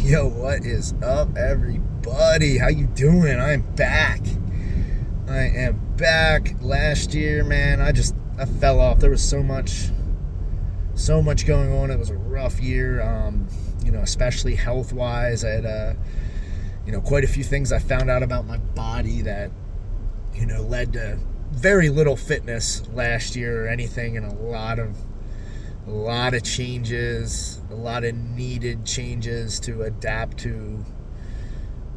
Yo, what is up, everybody? How you doing? I'm back. I am back. Last year, man, I fell off. There was so much going on. It was a rough year, especially health-wise. I had, quite a few things I found out about my body that, led to very little fitness last year or anything, and a lot of changes, a lot of needed changes to adapt to,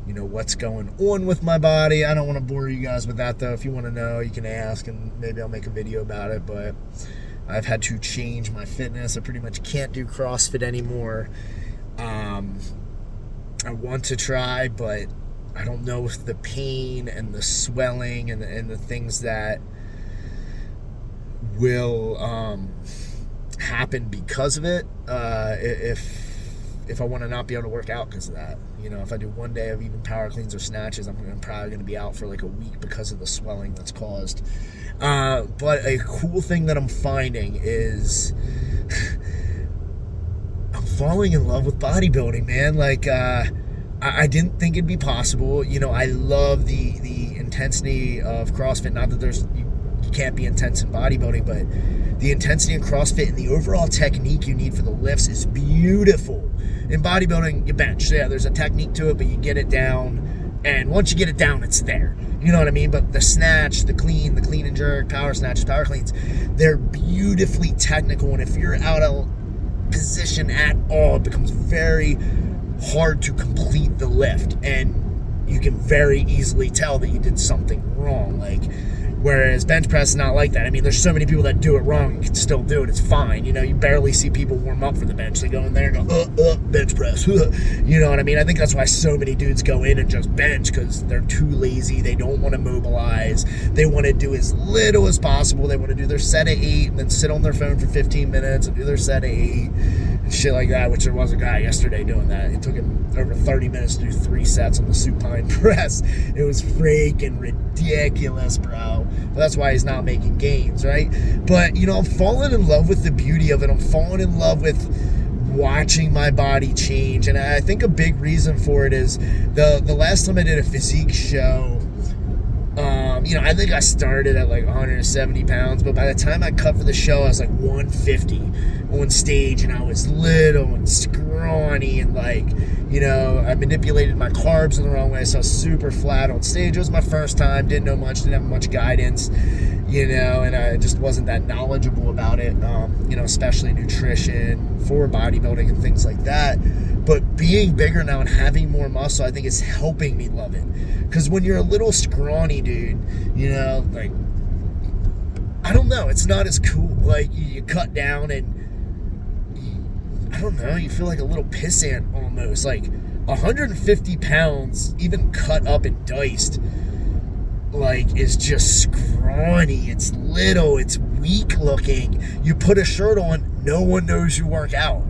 what's going on with my body. I don't want to bore you guys with that, though. If you want to know, you can ask, and maybe I'll make a video about it, but I've had to change my fitness. I pretty much can't do CrossFit anymore. I want to try, but I don't know if the pain and the swelling and the things that will happen because of it, if I want to not be able to work out because of that. If I do one day of even power cleans or snatches, I'm probably going to be out for like a week because of the swelling that's caused. But a cool thing that I'm finding is I'm falling in love with bodybuilding, man. Like, I didn't think it'd be possible. I love the intensity of CrossFit. Not that you can't be intense in bodybuilding, but the intensity in CrossFit and the overall technique you need for the lifts is beautiful. In bodybuilding, you bench. Yeah, there's a technique to it, but you get it down, and once you get it down, it's there. You know what I mean? But the snatch, the clean and jerk, power snatches, power cleans, they're beautifully technical, and if you're out of position at all, it becomes very hard to complete the lift, and you can very easily tell that you did something wrong. Whereas bench press is not like that. I mean, there's so many people that do it wrong and can still do it. It's fine. You barely see people warm up for the bench. They go in there and go, bench press. You know what I mean? I think that's why so many dudes go in and just bench, because they're too lazy. They don't want to mobilize. They want to do as little as possible. They want to do their set of 8 and then sit on their phone for 15 minutes and do their set of 8 and shit like that, which there was a guy yesterday doing that. It took him over 30 minutes to do 3 sets on the supine press. It was freaking ridiculous, bro. But that's why he's not making gains, right? But, I'm falling in love with the beauty of it. I'm falling in love with watching my body change. And I think a big reason for it is the last time I did a physique show, I think I started at like 170 pounds, but by the time I cut for the show, I was like 150 on stage, and I was little and scrawny, and I manipulated my carbs in the wrong way, so I was super flat on stage. It was my first time, didn't know much, didn't have much guidance, and I just wasn't that knowledgeable about it, especially nutrition for bodybuilding and things like that. But being bigger now and having more muscle, I think is helping me love it. Because when you're a little scrawny dude, I don't know, it's not as cool. You cut down and, you feel like a little pissant almost. 150 pounds, even cut up and diced, is just scrawny. It's little, it's weak looking. You put a shirt on, no one knows you work out.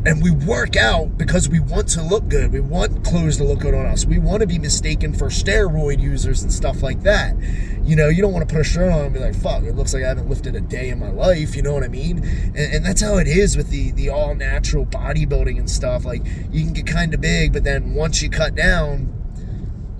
And we work out because we want to look good. We want clothes to look good on us. We want to be mistaken for steroid users and stuff like that. You don't want to put a shirt on and be like, fuck, it looks like I haven't lifted a day in my life. You know what I mean? And that's how it is with the all-natural bodybuilding and stuff. You can get kind of big, but then once you cut down,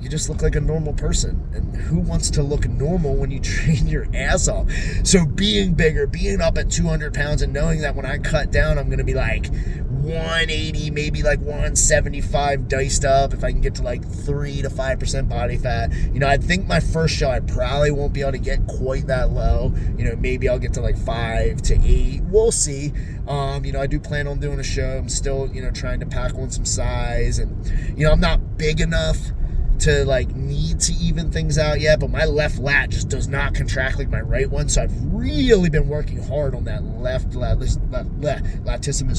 you just look like a normal person. And who wants to look normal when you train your ass off? So being bigger, being up at 200 pounds, and knowing that when I cut down, I'm going to be 180, maybe 175 diced up, if I can get to 3 to 5% body fat. I think my first show, I probably won't be able to get quite that low. Maybe I'll get to 5 to 8. We'll see. I do plan on doing a show. I'm still, trying to pack on some size, and, I'm not big enough to need to even things out yet, but my left lat just does not contract like my right one, so I've really been working hard on that left latissimus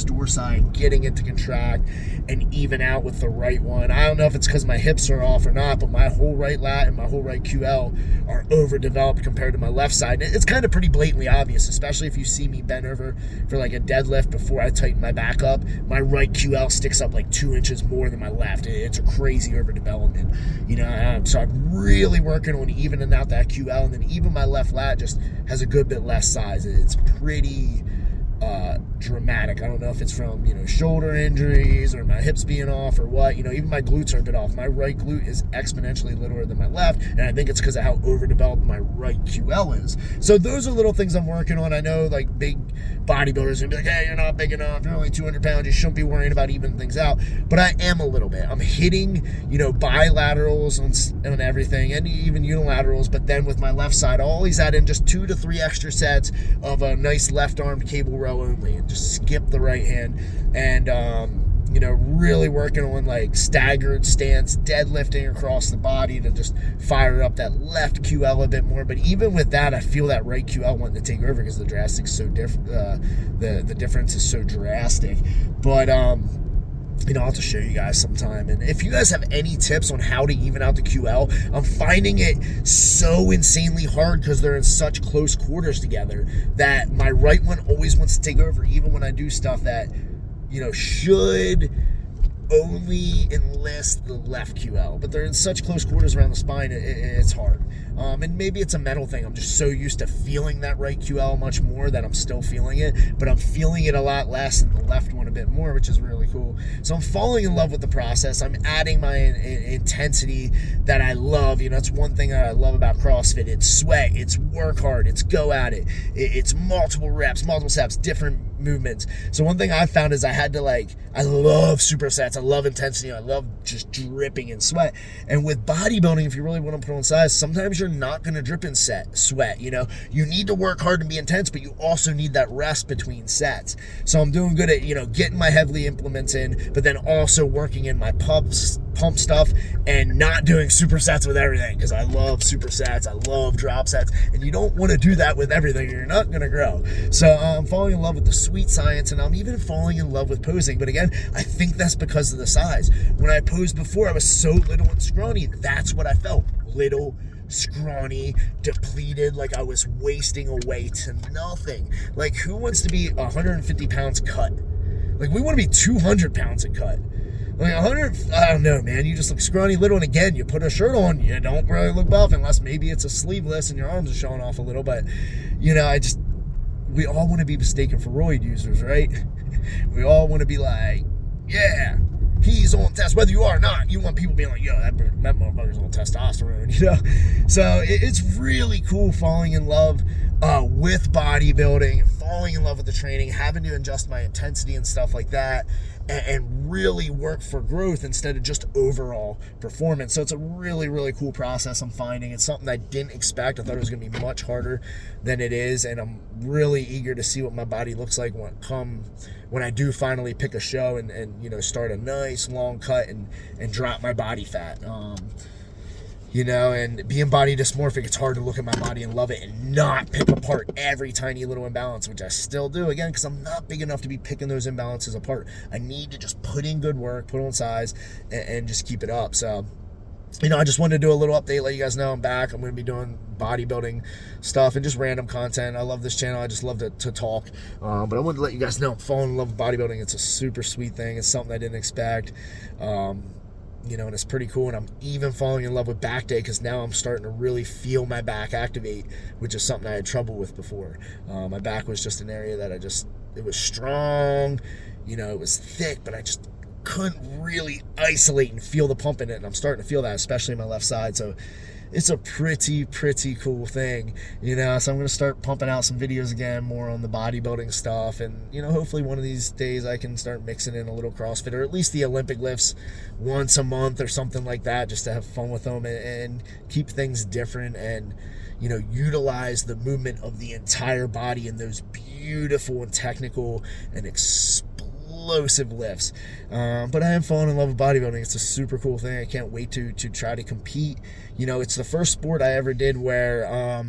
dorsi and getting it to contract and even out with the right one. I don't know if it's because my hips are off or not, but my whole right lat and my whole right QL are overdeveloped compared to my left side. It's kind of pretty blatantly obvious, especially if you see me bend over for a deadlift before I tighten my back up. My right QL sticks up 2 inches more than my left. It's a crazy overdevelopment. So I'm really working on evening out that QL, and then even my left lat just has a good bit less size. It's pretty dramatic. I don't know if it's from, shoulder injuries or my hips being off or what. Even my glutes are a bit off. My right glute is exponentially littler than my left, and I think it's because of how overdeveloped my right QL is. So those are little things I'm working on. I know, like, big bodybuilders are gonna be like, hey, you're not big enough, you're only 200 pounds, you shouldn't be worrying about evening things out. But I am a little bit. I'm hitting, bilaterals on everything, and even unilaterals, but then with my left side, I'll always add in just 2 to 3 extra sets of a nice left arm cable row only, and just skip the right hand, and really working on like staggered stance, deadlifting across the body to just fire up that left QL a bit more. But even with that, I feel that right QL wanting to take over because the drastic's so different. The difference is so drastic. But I'll have to show you guys sometime. And if you guys have any tips on how to even out the QL, I'm finding it so insanely hard because they're in such close quarters together that my right one always wants to take over, even when I do stuff that, should only enlist the left QL. But they're in such close quarters around the spine, it's hard. And maybe it's a mental thing. I'm just so used to feeling that right QL much more that I'm still feeling it, but I'm feeling it a lot less and the left one a bit more, which is really cool. So I'm falling in love with the process. I'm adding my intensity that I love. It's one thing that I love about CrossFit. It's sweat, it's work hard, it's go at it. It's multiple reps, multiple sets, different movements. So one thing I found is I had to I love supersets, I love intensity, I love just dripping in sweat. And with bodybuilding, if you really want to put on size, sometimes you're not going to drip in sweat. You need to work hard and be intense, but you also need that rest between sets. So I'm doing good at, getting my heavily implements in, but then also working in my pump stuff and not doing supersets with everything, because I love supersets, I love drop sets, and you don't want to do that with everything. You're not going to grow. So I'm falling in love with the sweet science, and I'm even falling in love with posing. But again, I think that's because of the size. When I posed before, I was so little and scrawny. That's what I felt. Little, scrawny, depleted, like I was wasting away to nothing. Like, who wants to be 150 pounds cut? Like, we want to be 200 pounds and cut. Like 100, I don't know, man. You just look scrawny, little, and again, you put a shirt on, you don't really look buff unless maybe it's a sleeveless and your arms are showing off a little. But, we all want to be mistaken for roid users, right? We all want to be like, yeah, he's on test, whether you are or not. You want people being like, yo, that motherfucker's on testosterone, So it's really cool falling in love with bodybuilding, falling in love with the training, having to adjust my intensity and stuff like that, and really work for growth instead of just overall performance. So it's a really, really cool process I'm finding. It's something I didn't expect. I thought it was going to be much harder than it is, and I'm really eager to see what my body looks like when I do finally pick a show and start a nice long cut and drop my body fat. And being body dysmorphic, it's hard to look at my body and love it and not pick apart every tiny little imbalance, which I still do, again, because I'm not big enough to be picking those imbalances apart. I need to just put in good work, put on size, and just keep it up. So, I just wanted to do a little update, let you guys know I'm back. I'm going to be doing bodybuilding stuff and just random content. I love this channel. I just love to talk. But I wanted to let you guys know I'm falling in love with bodybuilding. It's a super sweet thing. It's something I didn't expect. And it's pretty cool. And I'm even falling in love with back day because now I'm starting to really feel my back activate, which is something I had trouble with before. My back was just an area that it was strong, it was thick, but I just couldn't really isolate and feel the pump in it. And I'm starting to feel that, especially my left side. So it's a pretty cool thing, so I'm going to start pumping out some videos again, more on the bodybuilding stuff, and, hopefully one of these days I can start mixing in a little CrossFit, or at least the Olympic lifts once a month or something like that, just to have fun with them and keep things different and, utilize the movement of the entire body in those beautiful and technical and explosive lifts. But I am falling in love with bodybuilding. It's a super cool thing. I can't wait to try to compete. It's the first sport I ever did where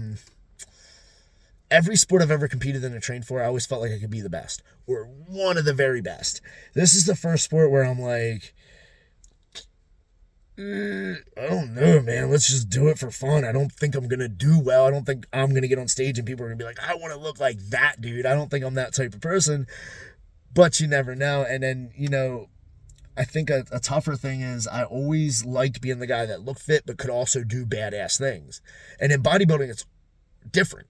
every sport I've ever competed in and trained for, I always felt like I could be the best or one of the very best. This is the first sport where I'm like, I don't know, man. Let's just do it for fun. I don't think I'm going to do well. I don't think I'm going to get on stage and people are going to be like, I want to look like that dude. I don't think I'm that type of person. But you never know. And then, I think a tougher thing is I always liked being the guy that looked fit but could also do badass things. And in bodybuilding, it's different.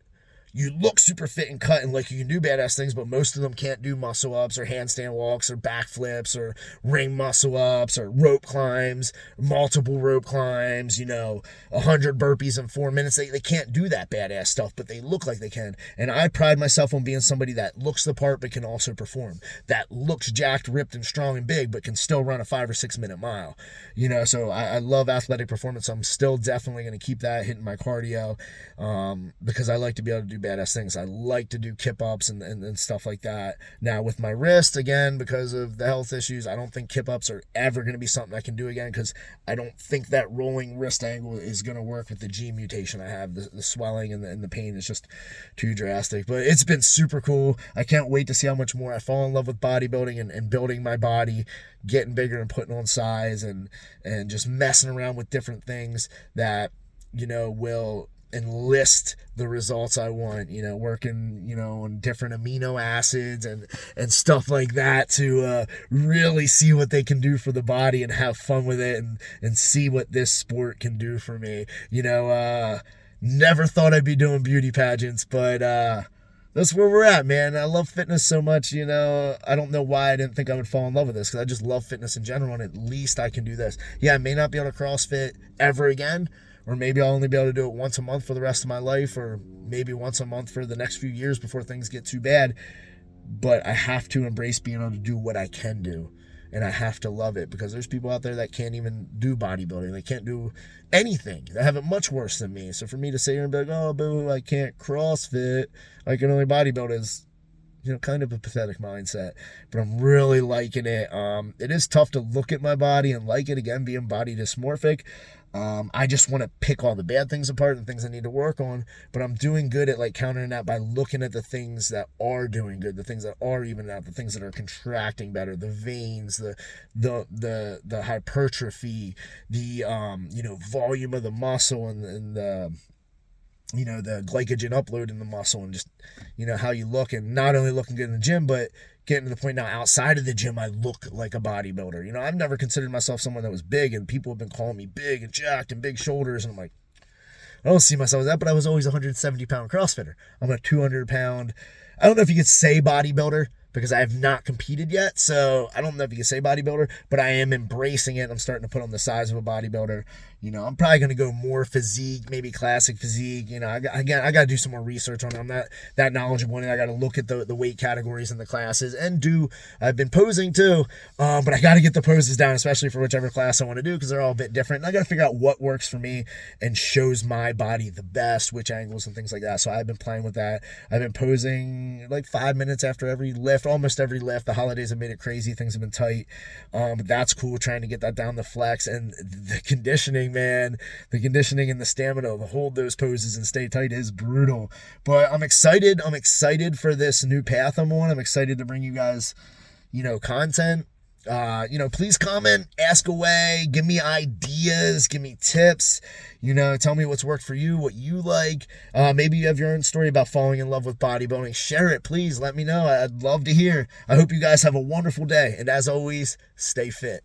you look super fit and cut and like you can do badass things, but most of them can't do muscle ups or handstand walks or backflips or ring muscle ups or rope climbs, multiple rope climbs, 100 burpees in 4 minutes. They can't do that badass stuff, but they look like they can. And I pride myself on being somebody that looks the part but can also perform, that looks jacked, ripped, and strong and big, but can still run a 5 or 6 minute mile. So I love athletic performance. I'm still definitely going to keep that hitting my cardio, because I like to be able to do badass things. I like to do kip ups and stuff like that. Now with my wrist, again, because of the health issues, I don't think kip ups are ever going to be something I can do again, because I don't think that rolling wrist angle is going to work with the G mutation I have. The swelling and the pain is just too drastic. But it's been super cool. I can't wait to see how much more I fall in love with bodybuilding and building my body, getting bigger and putting on size, and just messing around with different things that will enlist the results I want, working, on different amino acids and stuff like that to really see what they can do for the body and have fun with it and see what this sport can do for me. Never thought I'd be doing beauty pageants, but that's where we're at, man. I love fitness so much, I don't know why I didn't think I would fall in love with this, because I just love fitness in general, and at least I can do this. Yeah, I may not be able to CrossFit ever again, or maybe I'll only be able to do it once a month for the rest of my life, or maybe once a month for the next few years before things get too bad. But I have to embrace being able to do what I can do, and I have to love it, because there's people out there that can't even do bodybuilding. They can't do anything. They have it much worse than me. So for me to sit here and be like, oh, boo, I can't CrossFit, I can only bodybuild, is kind of a pathetic mindset. But I'm really liking it. It is tough to look at my body and like it, again, being body dysmorphic. I just want to pick all the bad things apart and things I need to work on, but I'm doing good at countering that by looking at the things that are doing good, the things that are even out, the things that are contracting better, the veins, the hypertrophy, the volume of the muscle, and the the glycogen upload in the muscle, and just how you look, and not only looking good in the gym, but getting to the point now outside of the gym I look like a bodybuilder. I've never considered myself someone that was big, and people have been calling me big and jacked and big shoulders, and I'm like, I don't see myself as that, but I was always a 170-pound CrossFitter. I'm a 200-pound, I don't know if you could say bodybuilder, because I have not competed yet, so I don't know if you can say bodybuilder, but I am embracing it. I'm starting to put on the size of a bodybuilder. I'm probably going to go more physique, maybe classic physique. I got to do some more research on it. I'm not that knowledgeable in it. I got to look at the weight categories and the classes, and I've been posing too, but I got to get the poses down, especially for whichever class I want to do, because they're all a bit different. And I got to figure out what works for me and shows my body the best, which angles and things like that. So I've been playing with that. I've been posing 5 minutes after every lift, almost every lift. The holidays have made it crazy. Things have been tight, but that's cool, trying to get that down the flex. And the conditioning, man, the conditioning and the stamina to hold those poses and stay tight is brutal. But I'm excited for this new path I'm on. I'm excited to bring you guys content. Please comment, ask away, give me ideas, give me tips, tell me what's worked for you, what you like. Maybe you have your own story about falling in love with bodybuilding. Share it, please. Let me know. I'd love to hear. I hope you guys have a wonderful day. And as always, stay fit.